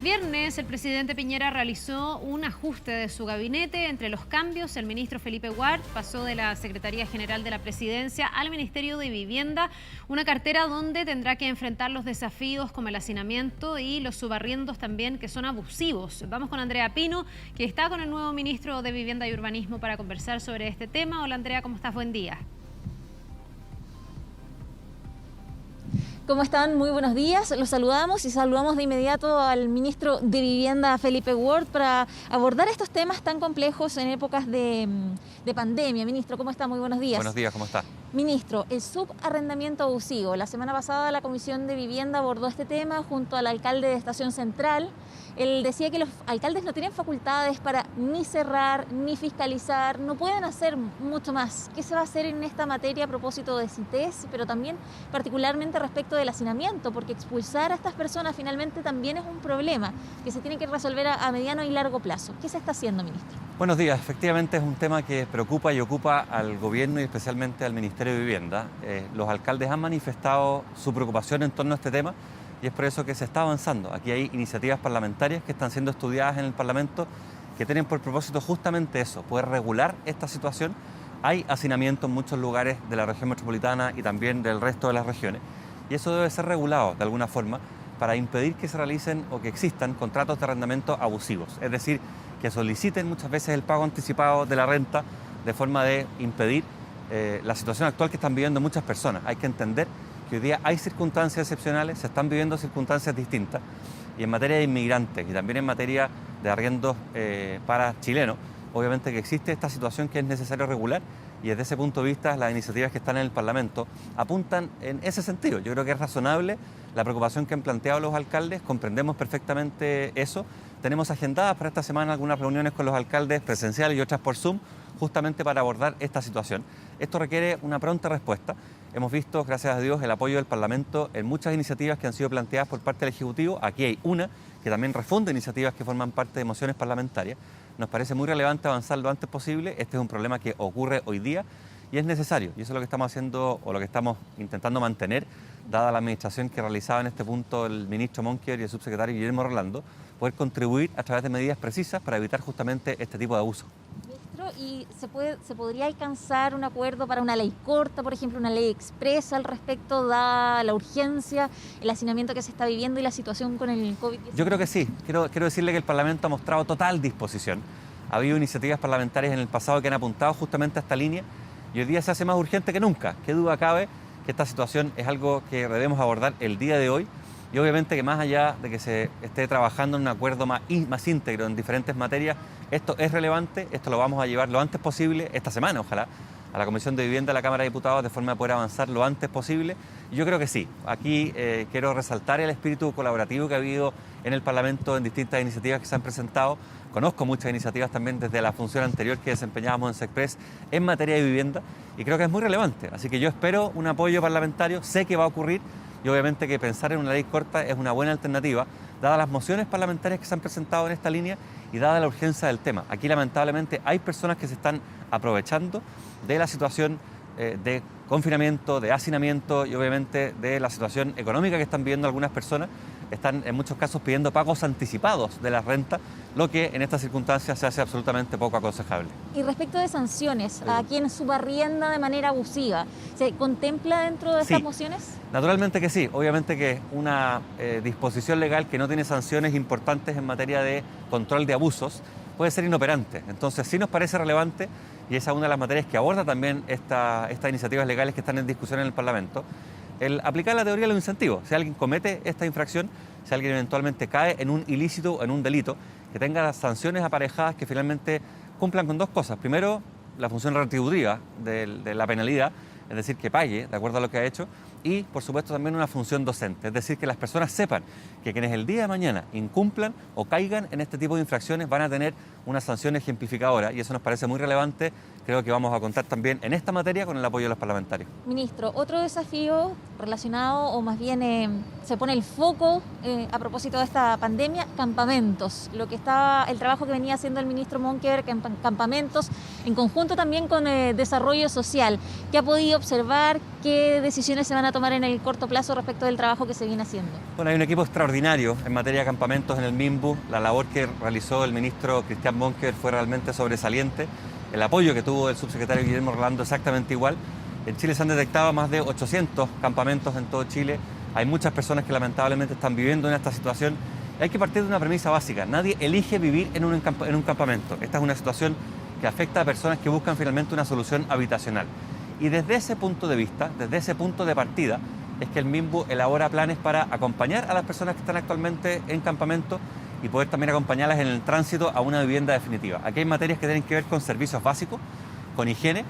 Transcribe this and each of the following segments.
Viernes, el presidente Piñera realizó un ajuste de su gabinete. Entre los cambios, el ministro Felipe Ward pasó de la Secretaría General de la Presidencia al Ministerio de Vivienda, una cartera donde tendrá que enfrentar los desafíos como el hacinamiento y los subarriendos también, que son abusivos. Vamos con Andrea Pino, que está con el nuevo ministro de Vivienda y Urbanismo para conversar sobre este tema. Hola Andrea, ¿cómo estás? Buen día. ¿Cómo están? Muy buenos días. Los saludamos y saludamos de inmediato al ministro de Vivienda, Felipe Ward, para abordar estos temas tan complejos en épocas de pandemia. Ministro, ¿cómo está? Muy buenos días. Buenos días, ¿cómo está? Ministro, el subarrendamiento abusivo. La semana pasada la Comisión de Vivienda abordó este tema junto al alcalde de Estación Central. Él decía que los alcaldes no tienen facultades para ni cerrar, ni fiscalizar, no pueden hacer mucho más. ¿Qué se va a hacer en esta materia a propósito de CITES, pero también particularmente respecto del hacinamiento? Porque expulsar a estas personas finalmente también es un problema que se tiene que resolver a mediano y largo plazo. ¿Qué se está haciendo, ministro? Buenos días. Efectivamente es un tema que preocupa y ocupa al gobierno y especialmente al Ministerio de Vivienda. Los alcaldes han manifestado su preocupación en torno a este tema y es por eso que se está avanzando. Aquí hay iniciativas parlamentarias que están siendo estudiadas en el Parlamento que tienen por propósito justamente eso, poder regular esta situación. Hay hacinamiento en muchos lugares de la región metropolitana y también del resto de las regiones y eso debe ser regulado de alguna forma para impedir que se realicen o que existan contratos de arrendamiento abusivos, es decir, que soliciten muchas veces el pago anticipado de la renta de forma de impedir la situación actual que están viviendo muchas personas. Hay que entender que hoy día hay circunstancias excepcionales, se están viviendo circunstancias distintas y en materia de inmigrantes y también en materia de arriendos para chilenos, obviamente que existe esta situación que es necesario regular y desde ese punto de vista las iniciativas que están en el Parlamento apuntan en ese sentido. Yo creo que es razonable la preocupación que han planteado los alcaldes, comprendemos perfectamente eso. Tenemos agendadas para esta semana algunas reuniones con los alcaldes presenciales y otras por Zoom, justamente para abordar esta situación. Esto requiere una pronta respuesta. Hemos visto, gracias a Dios, el apoyo del Parlamento en muchas iniciativas que han sido planteadas por parte del Ejecutivo. Aquí hay una que también refunde iniciativas que forman parte de mociones parlamentarias. Nos parece muy relevante avanzar lo antes posible. Este es un problema que ocurre hoy día y es necesario. Y eso es lo que estamos haciendo o lo que estamos intentando mantener, dada la administración que realizaba en este punto el ministro Monker y el subsecretario Guillermo Rolando, poder contribuir a través de medidas precisas para evitar justamente este tipo de abuso. ¿Y se podría alcanzar un acuerdo para una ley corta, por ejemplo, una ley expresa al respecto, dada la urgencia, el hacinamiento que se está viviendo y la situación con el COVID-19? Yo creo que sí. Quiero decirle que el Parlamento ha mostrado total disposición. Ha habido iniciativas parlamentarias en el pasado que han apuntado justamente a esta línea y hoy día se hace más urgente que nunca. Qué duda cabe que esta situación es algo que debemos abordar el día de hoy y obviamente que más allá de que se esté trabajando en un acuerdo más íntegro en diferentes materias, esto es relevante, esto lo vamos a llevar lo antes posible, esta semana ojalá, a la Comisión de Vivienda de la Cámara de Diputados de forma de poder avanzar lo antes posible. Y yo creo que sí, aquí quiero resaltar el espíritu colaborativo que ha habido en el Parlamento en distintas iniciativas que se han presentado. Conozco muchas iniciativas también desde la función anterior que desempeñábamos en Sexpress en materia de vivienda y creo que es muy relevante. Así que yo espero un apoyo parlamentario, sé que va a ocurrir y obviamente que pensar en una ley corta es una buena alternativa, dadas las mociones parlamentarias que se han presentado en esta línea y dada la urgencia del tema. Aquí lamentablemente hay personas que se están aprovechando de la situación de confinamiento, de hacinamiento y obviamente de la situación económica que están viviendo algunas personas. Están en muchos casos pidiendo pagos anticipados de la renta, lo que en estas circunstancias se hace absolutamente poco aconsejable. Y respecto de sanciones a quien subarrienda de manera abusiva, ¿se contempla dentro de estas mociones? Naturalmente que sí, obviamente que una disposición legal que no tiene sanciones importantes en materia de control de abusos puede ser inoperante. Entonces sí nos parece relevante y esa es una de las materias que aborda también estas iniciativas legales que están en discusión en el Parlamento, el aplicar la teoría de los incentivos. Si alguien comete esta infracción, si alguien eventualmente cae en un ilícito o en un delito, que tenga las sanciones aparejadas que finalmente cumplan con dos cosas. Primero, la función retributiva de la penalidad, es decir, que pague de acuerdo a lo que ha hecho, y por supuesto también una función docente, es decir, que las personas sepan que quienes el día de mañana incumplan o caigan en este tipo de infracciones van a tener una sanción ejemplificadora y eso nos parece muy relevante. Creo que vamos a contar también en esta materia con el apoyo de los parlamentarios. Ministro, otro desafío relacionado, o más bien se pone el foco a propósito de esta pandemia, campamentos. El trabajo que venía haciendo el ministro Monker, campamentos, en conjunto también con desarrollo social. ¿Qué ha podido observar? ¿Qué decisiones se van a tomar en el corto plazo respecto del trabajo que se viene haciendo? Bueno, hay un equipo extraordinario en materia de campamentos en el MIMBU. La labor que realizó el ministro Cristian Monker fue realmente sobresaliente. El apoyo que tuvo el subsecretario Guillermo Rolando exactamente igual. En Chile se han detectado más de 800 campamentos en todo Chile. Hay muchas personas que lamentablemente están viviendo en esta situación. Hay que partir de una premisa básica. Nadie elige vivir en un campamento. Esta es una situación que afecta a personas que buscan finalmente una solución habitacional. Y desde ese punto de vista, desde ese punto de partida, es que el MIMBU elabora planes para acompañar a las personas que están actualmente en campamento y poder también acompañarlas en el tránsito a una vivienda definitiva. Aquí hay materias que tienen que ver con servicios básicos, con higiene,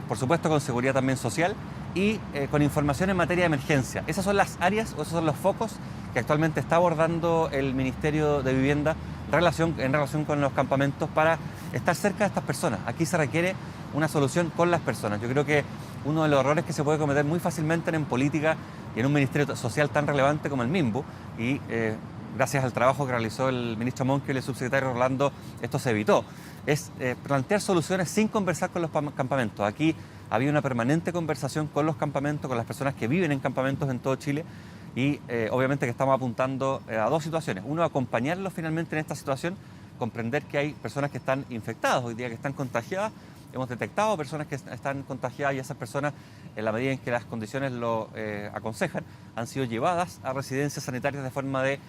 por supuesto con seguridad también social y con información en materia de emergencia. Esas son las áreas o esos son los focos que actualmente está abordando el Ministerio de Vivienda en relación con los campamentos para estar cerca de estas personas. Aquí se requiere una solución con las personas. Yo creo que uno de los errores que se puede cometer muy fácilmente en política y en un ministerio social tan relevante como el MIMBU, y gracias al trabajo que realizó el ministro Monker y el subsecretario Rolando, esto se evitó, es plantear soluciones sin conversar con los campamentos. Aquí había una permanente conversación con los campamentos, con las personas que viven en campamentos en todo Chile, y obviamente que estamos apuntando a dos situaciones. Uno, acompañarlos finalmente en esta situación, comprender que hay personas que están infectadas hoy día, que están contagiadas. Hemos detectado personas que están contagiadas y esas personas, en la medida en que las condiciones lo aconsejan, han sido llevadas a residencias sanitarias de forma de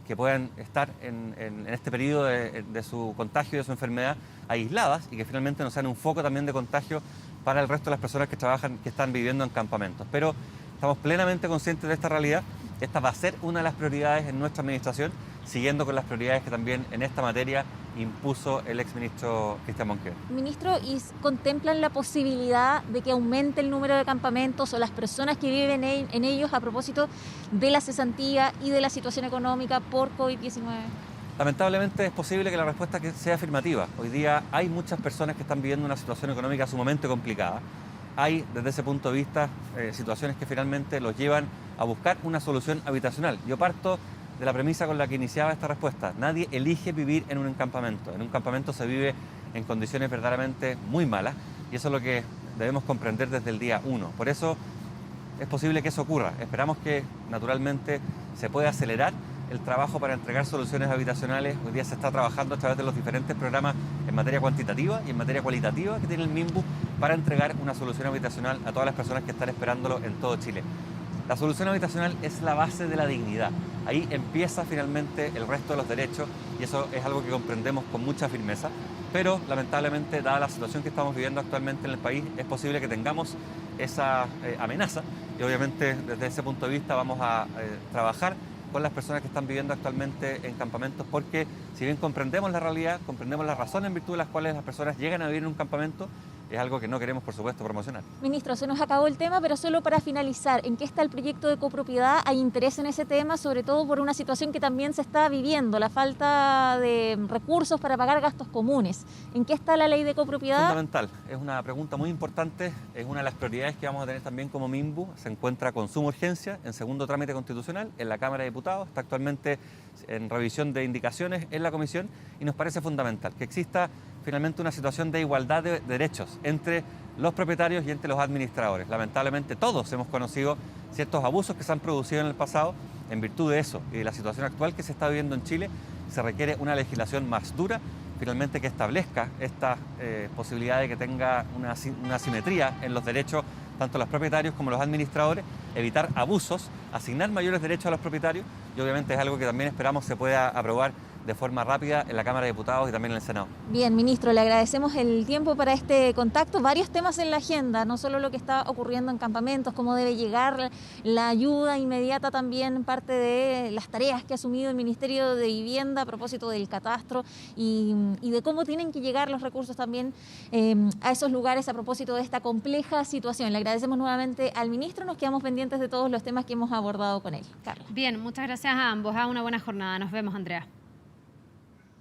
que puedan estar en este periodo de su contagio y de su enfermedad aisladas y que finalmente no sean un foco también de contagio para el resto de las personas que trabajan, que están viviendo en campamentos. Pero estamos plenamente conscientes de esta realidad. Esta va a ser una de las prioridades en nuestra administración, siguiendo con las prioridades que también en esta materia impuso el exministro Cristian Monker. Ministro, ¿y contemplan la posibilidad de que aumente el número de campamentos o las personas que viven en ellos a propósito de la cesantía y de la situación económica por COVID-19? Lamentablemente es posible que la respuesta sea afirmativa. Hoy día hay muchas personas que están viviendo una situación económica sumamente complicada. Hay, desde ese punto de vista, situaciones que finalmente los llevan a buscar una solución habitacional. Yo parto de la premisa con la que iniciaba esta respuesta. Nadie elige vivir en un campamento. En un campamento se vive en condiciones verdaderamente muy malas y eso es lo que debemos comprender desde el día 1. Por eso es posible que eso ocurra. Esperamos que, naturalmente, se pueda acelerar el trabajo para entregar soluciones habitacionales. Hoy día se está trabajando a través de los diferentes programas en materia cuantitativa y en materia cualitativa que tiene el MIMBU para entregar una solución habitacional a todas las personas que están esperándolo en todo Chile. La solución habitacional es la base de la dignidad. Ahí empieza finalmente el resto de los derechos y eso es algo que comprendemos con mucha firmeza. Pero lamentablemente, dada la situación que estamos viviendo actualmente en el país, es posible que tengamos esa amenaza y obviamente desde ese punto de vista vamos a trabajar con las personas que están viviendo actualmente en campamentos, porque si bien comprendemos la realidad, comprendemos las razones en virtud de las cuales las personas llegan a vivir en un campamento, es algo que no queremos, por supuesto, promocionar. Ministro, se nos acabó el tema, pero solo para finalizar, ¿en qué está el proyecto de copropiedad? ¿Hay interés en ese tema, sobre todo por una situación que también se está viviendo, la falta de recursos para pagar gastos comunes? ¿En qué está la ley de copropiedad? Fundamental, es una pregunta muy importante, es una de las prioridades que vamos a tener también como MIMBU. Se encuentra con suma urgencia en segundo trámite constitucional en la Cámara de Diputados, está actualmente en revisión de indicaciones en la Comisión y nos parece fundamental que exista finalmente una situación de igualdad de derechos entre los propietarios y entre los administradores. Lamentablemente todos hemos conocido ciertos abusos que se han producido en el pasado. En virtud de eso y de la situación actual que se está viviendo en Chile, se requiere una legislación más dura, finalmente que establezca esta posibilidad de que tenga una simetría en los derechos tanto los propietarios como los administradores, evitar abusos, asignar mayores derechos a los propietarios y obviamente es algo que también esperamos se pueda aprobar de forma rápida en la Cámara de Diputados y también en el Senado. Bien, ministro, le agradecemos el tiempo para este contacto. Varios temas en la agenda, no solo lo que está ocurriendo en campamentos, cómo debe llegar la ayuda inmediata, también parte de las tareas que ha asumido el Ministerio de Vivienda a propósito del catastro y de cómo tienen que llegar los recursos también a esos lugares a propósito de esta compleja situación. Le agradecemos nuevamente al ministro, nos quedamos pendientes de todos los temas que hemos abordado con él. Carla. Bien, muchas gracias a ambos. Una buena jornada. Nos vemos, Andrea.